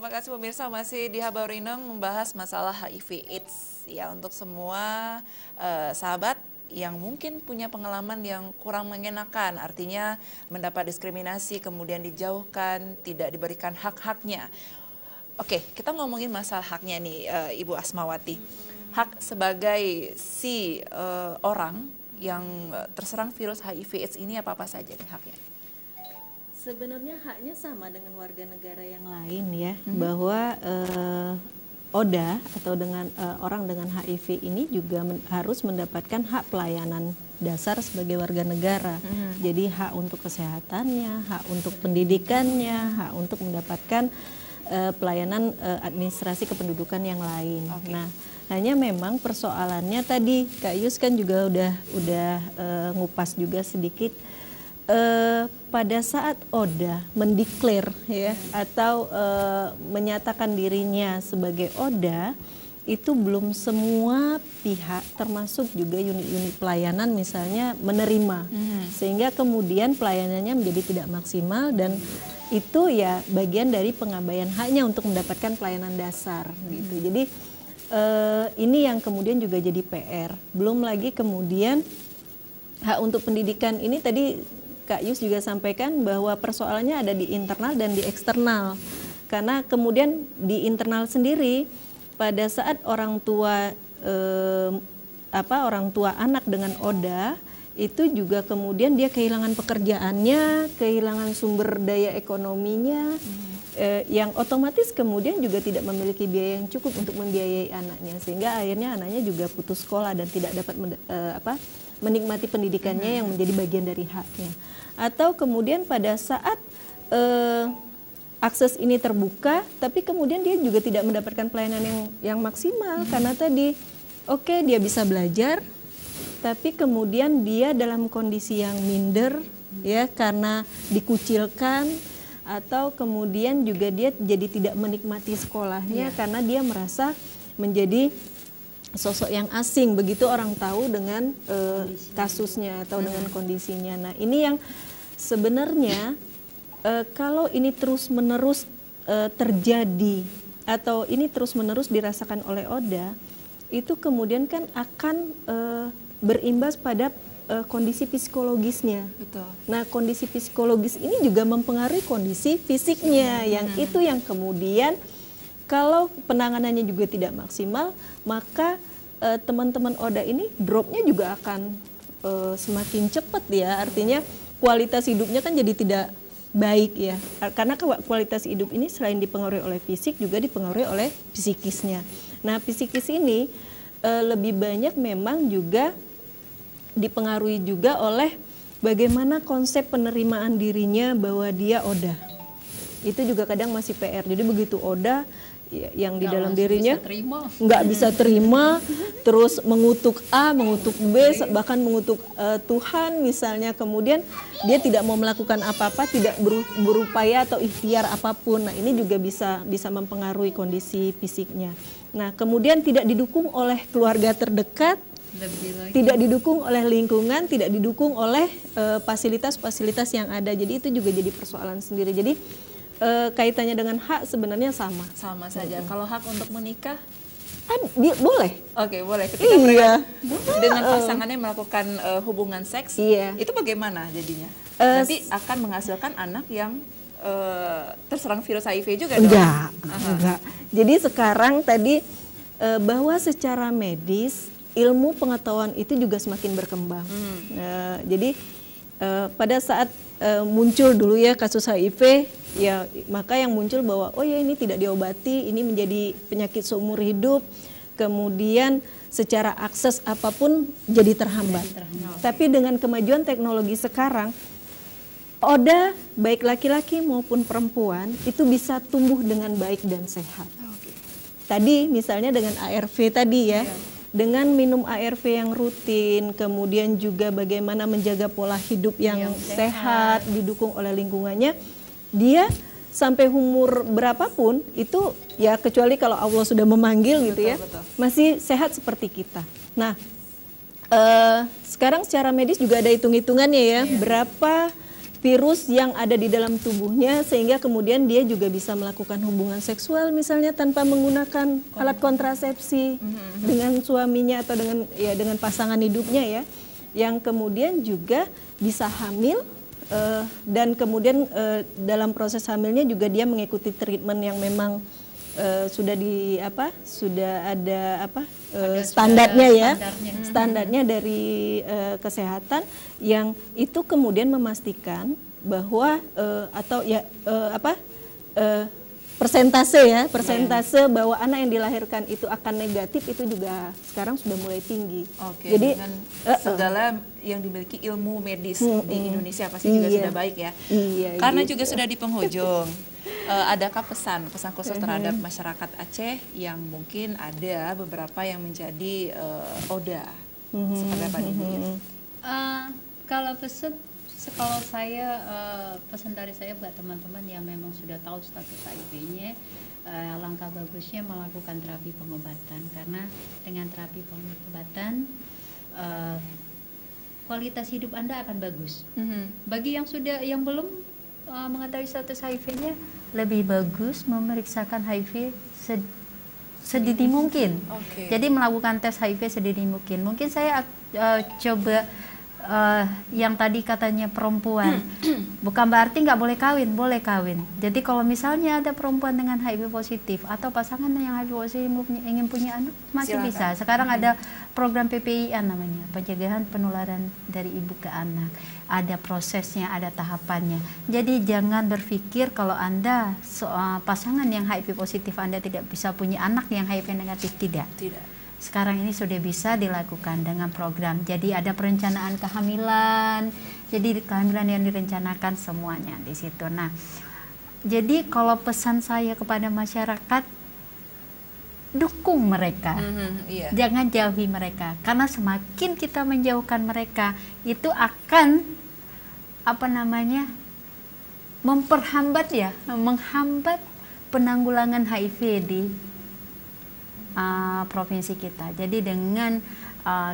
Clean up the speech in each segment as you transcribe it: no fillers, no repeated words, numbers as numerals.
Terima kasih pemirsa, masih di Habar Inang membahas masalah HIV/AIDS ya, untuk semua sahabat yang mungkin punya pengalaman yang kurang mengenakan, artinya mendapat diskriminasi, kemudian dijauhkan, tidak diberikan hak-haknya. Oke, kita ngomongin masalah haknya nih, Ibu Asmawati. Hak sebagai orang yang terserang virus HIV/AIDS ini apa saja nih haknya? Sebenarnya haknya sama dengan warga negara yang lain ya, bahwa ODA atau dengan orang dengan HIV ini juga harus mendapatkan hak pelayanan dasar sebagai warga negara. Jadi hak untuk kesehatannya, hak untuk pendidikannya, hak untuk mendapatkan pelayanan administrasi kependudukan yang lain. Nah, hanya memang persoalannya tadi Kak Yus kan juga udah ngupas juga sedikit. Pada saat ODA mendeklar ya atau menyatakan dirinya sebagai ODA, itu belum semua pihak termasuk juga unit-unit pelayanan misalnya menerima, sehingga kemudian pelayanannya menjadi tidak maksimal, dan itu ya bagian dari pengabaian haknya untuk mendapatkan pelayanan dasar gitu. Jadi ini yang kemudian juga jadi PR. Belum lagi kemudian hak untuk pendidikan ini tadi Kak Yus juga sampaikan bahwa persoalannya ada di internal dan di eksternal. Karena kemudian di internal sendiri pada saat orang tua anak dengan ODA itu juga kemudian dia kehilangan pekerjaannya, kehilangan sumber daya ekonominya, yang otomatis kemudian juga tidak memiliki biaya yang cukup untuk membiayai anaknya, sehingga akhirnya anaknya juga putus sekolah dan tidak dapat menikmati pendidikannya yang menjadi bagian dari haknya. Atau kemudian pada saat akses ini terbuka, tapi kemudian dia juga tidak mendapatkan pelayanan yang maksimal, karena tadi dia bisa belajar, tapi kemudian dia dalam kondisi yang minder ya karena dikucilkan, atau kemudian juga dia jadi tidak menikmati sekolahnya karena dia merasa menjadi sosok yang asing begitu orang tahu dengan kasusnya atau dengan kondisinya. Nah, ini yang sebenarnya kalau ini terus-menerus terjadi atau ini terus-menerus dirasakan oleh ODA, itu kemudian kan akan berimbas pada kondisi psikologisnya. Betul. Nah, kondisi psikologis ini juga mempengaruhi kondisi fisiknya, yang itu yang kemudian kalau penanganannya juga tidak maksimal, maka teman-teman ODA ini dropnya juga akan semakin cepat ya. Artinya kualitas hidupnya kan jadi tidak baik ya. Karena kualitas hidup ini selain dipengaruhi oleh fisik juga dipengaruhi oleh psikisnya. Nah, psikis ini lebih banyak memang juga dipengaruhi juga oleh bagaimana konsep penerimaan dirinya bahwa dia ODA. Itu juga kadang masih PR. Jadi begitu ODA yang di dalam dirinya nggak bisa terima, terus mengutuk A, mengutuk B, bahkan mengutuk Tuhan misalnya, kemudian dia tidak mau melakukan apa-apa, tidak berupaya atau ikhtiar apapun. Nah, ini juga bisa mempengaruhi kondisi fisiknya. Nah, kemudian tidak didukung oleh keluarga terdekat, tidak didukung oleh lingkungan, tidak didukung oleh fasilitas-fasilitas yang ada. Jadi itu juga jadi persoalan sendiri. Jadi kaitannya dengan hak sebenarnya sama saja. Kalau hak untuk menikah boleh. Oke, boleh. Ketika mereka dengan pasangannya melakukan hubungan seks, itu bagaimana jadinya? Nanti akan menghasilkan anak yang terserang virus HIV juga dong? Enggak. Jadi sekarang tadi bahwa secara medis ilmu pengetahuan itu juga semakin berkembang. Jadi pada saat muncul dulu ya kasus HIV, ya maka yang muncul bahwa ini tidak diobati, ini menjadi penyakit seumur hidup, kemudian secara akses apapun jadi terhambat. Tapi dengan kemajuan teknologi sekarang, ODA baik laki-laki maupun perempuan itu bisa tumbuh dengan baik dan sehat. Tadi misalnya dengan ARV tadi ya, dengan minum ARV yang rutin, kemudian juga bagaimana menjaga pola hidup yang sehat, didukung oleh lingkungannya, dia sampai umur berapapun itu ya, kecuali kalau Allah sudah memanggil gitu ya, masih sehat seperti kita. Nah, sekarang secara medis juga ada hitung-hitungannya ya, berapa virus yang ada di dalam tubuhnya, sehingga kemudian dia juga bisa melakukan hubungan seksual misalnya tanpa menggunakan alat kontrasepsi dengan suaminya atau dengan pasangan hidupnya ya, yang kemudian juga bisa hamil. Dan kemudian dalam proses hamilnya juga dia mengikuti treatment yang memang sudah ada standarnya ya, standarnya dari kesehatan, yang itu kemudian memastikan bahwa persentase bahwa anak yang dilahirkan itu akan negatif itu juga sekarang sudah mulai tinggi. Jadi dengan segala yang dimiliki ilmu medis di Indonesia pasti juga sudah baik ya. Karena juga sudah di penghujung. Adakah pesan khusus terhadap masyarakat Aceh yang mungkin ada beberapa yang menjadi ODA seperti apa nih? Kalau pesan dari saya buat teman-teman yang memang sudah tahu status HIV-nya, langkah bagusnya melakukan terapi pengobatan, karena dengan terapi pengobatan kualitas hidup Anda akan bagus. Bagi yang belum mengetahui status HIV-nya, lebih bagus memeriksakan HIV sedini mungkin. Jadi melakukan tes HIV sedini mungkin. Mungkin saya coba yang tadi katanya perempuan, bukan berarti nggak boleh kawin. Jadi kalau misalnya ada perempuan dengan HIV positif atau pasangan yang HIV positif ingin punya anak, masih silakan. Bisa. Sekarang ada program PPIA namanya, pencegahan penularan dari ibu ke anak. Ada prosesnya, ada tahapannya. Jadi jangan berpikir kalau Anda pasangan yang HIV positif Anda tidak bisa punya anak yang HIV negatif, tidak. Sekarang ini sudah bisa dilakukan dengan program. Jadi ada perencanaan kehamilan. Jadi kehamilan yang direncanakan semuanya di situ. Nah, jadi kalau pesan saya kepada masyarakat, dukung mereka. Jangan jauhi mereka. Karena semakin kita menjauhkan mereka, itu akan menghambat penanggulangan HIV di provinsi kita. Jadi dengan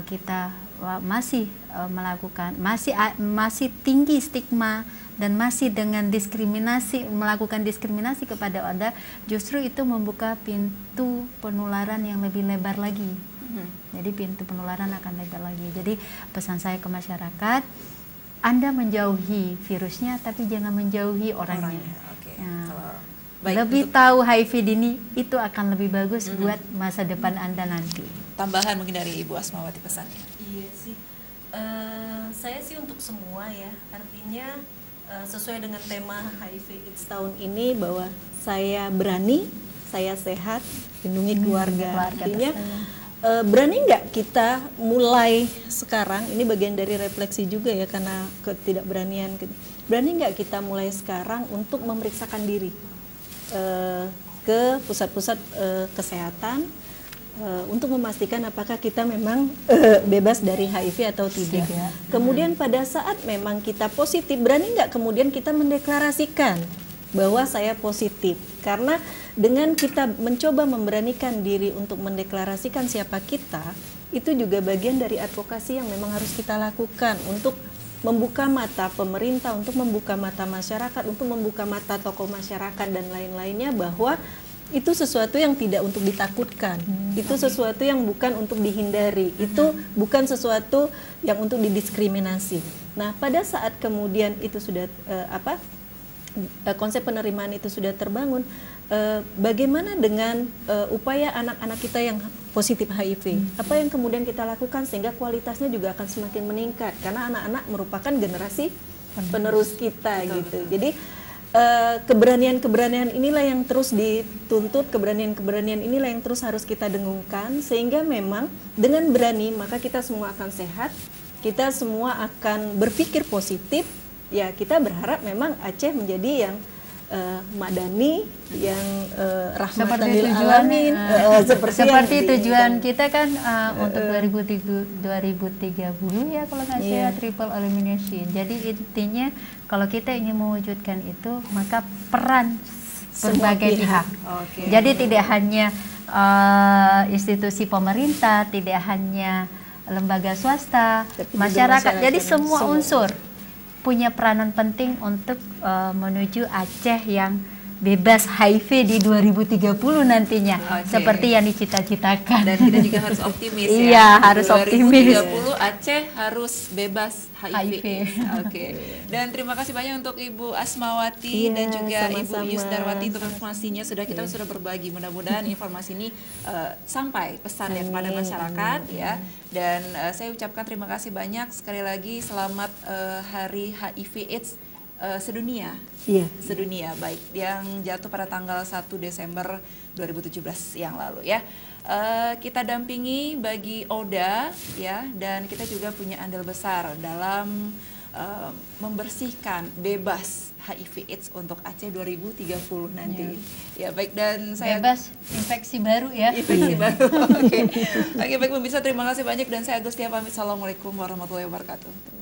kita masih masih tinggi stigma dan masih dengan melakukan diskriminasi kepada Anda, justru itu membuka pintu penularan yang lebih lebar lagi. Jadi pintu penularan akan lebar lagi. Jadi pesan saya ke masyarakat, Anda menjauhi virusnya tapi jangan menjauhi orangnya. Lebih tahu HIV dini itu akan lebih bagus buat masa depan Anda nanti. Tambahan mungkin dari Ibu Asmawati pesannya. Iya sih, saya sih untuk semua ya, artinya sesuai dengan tema HIV/AIDS tahun ini, bahwa saya berani, saya sehat, lindungi keluarga. Artinya berani nggak kita mulai sekarang, ini bagian dari refleksi juga ya, karena ketidakberanian, berani nggak kita mulai sekarang untuk memeriksakan diri ke pusat-pusat kesehatan untuk memastikan apakah kita memang bebas dari HIV atau tidak. Kemudian pada saat memang kita positif, berani nggak kemudian kita mendeklarasikan bahwa saya positif. Karena dengan kita mencoba memberanikan diri untuk mendeklarasikan siapa kita, itu juga bagian dari advokasi yang memang harus kita lakukan untuk membuka mata pemerintah, untuk membuka mata masyarakat, untuk membuka mata tokoh masyarakat dan lain-lainnya, bahwa itu sesuatu yang tidak untuk ditakutkan, itu sesuatu yang bukan untuk dihindari, itu bukan sesuatu yang untuk didiskriminasi. Nah, pada saat kemudian itu sudah konsep penerimaan itu sudah terbangun, bagaimana dengan upaya anak-anak kita yang positif HIV? Apa yang kemudian kita lakukan sehingga kualitasnya juga akan semakin meningkat, karena anak-anak merupakan generasi penerus kita gitu. Jadi keberanian-keberanian inilah yang terus dituntut, keberanian-keberanian inilah yang terus harus kita dengungkan, sehingga memang dengan berani maka kita semua akan sehat, kita semua akan berpikir positif. Ya, kita berharap memang Aceh menjadi yang madani, yang rahmatan lil alamin, seperti tujuan kita kan untuk 2030 ya kalau nggak salah, triple elimination. Jadi intinya kalau kita ingin mewujudkan itu, maka peran berbagai pihak. Jadi tidak hanya institusi pemerintah, tidak hanya lembaga swasta, masyarakat. Jadi semua unsur punya peranan penting untuk menuju Aceh yang bebas HIV di 2030 nantinya, seperti yang dicita-citakan. Dan kita juga harus optimis ya. Iya, harus optimis. 2030 Aceh harus bebas HIV. Oke. Dan terima kasih banyak untuk Ibu Asmawati dan juga sama-sama. Ibu Yusdarwati untuk informasinya. Kita sudah berbagi. Mudah-mudahan informasi ini sampai pesannya kepada masyarakat ya. Dan saya ucapkan terima kasih banyak sekali lagi. Selamat Hari HIV/AIDS sedunia. Iya. Sedunia, baik, yang jatuh pada tanggal 1 Desember 2017 yang lalu ya. Kita dampingi bagi Oda ya, dan kita juga punya andil besar dalam membersihkan bebas HIV/AIDS untuk Aceh 2030 nanti. Ya baik, dan saya Bebas infeksi baru ya. infeksi baru. Oke, baik pemirsa, terima kasih banyak dan saya Agustia pamit. Assalamualaikum warahmatullahi wabarakatuh.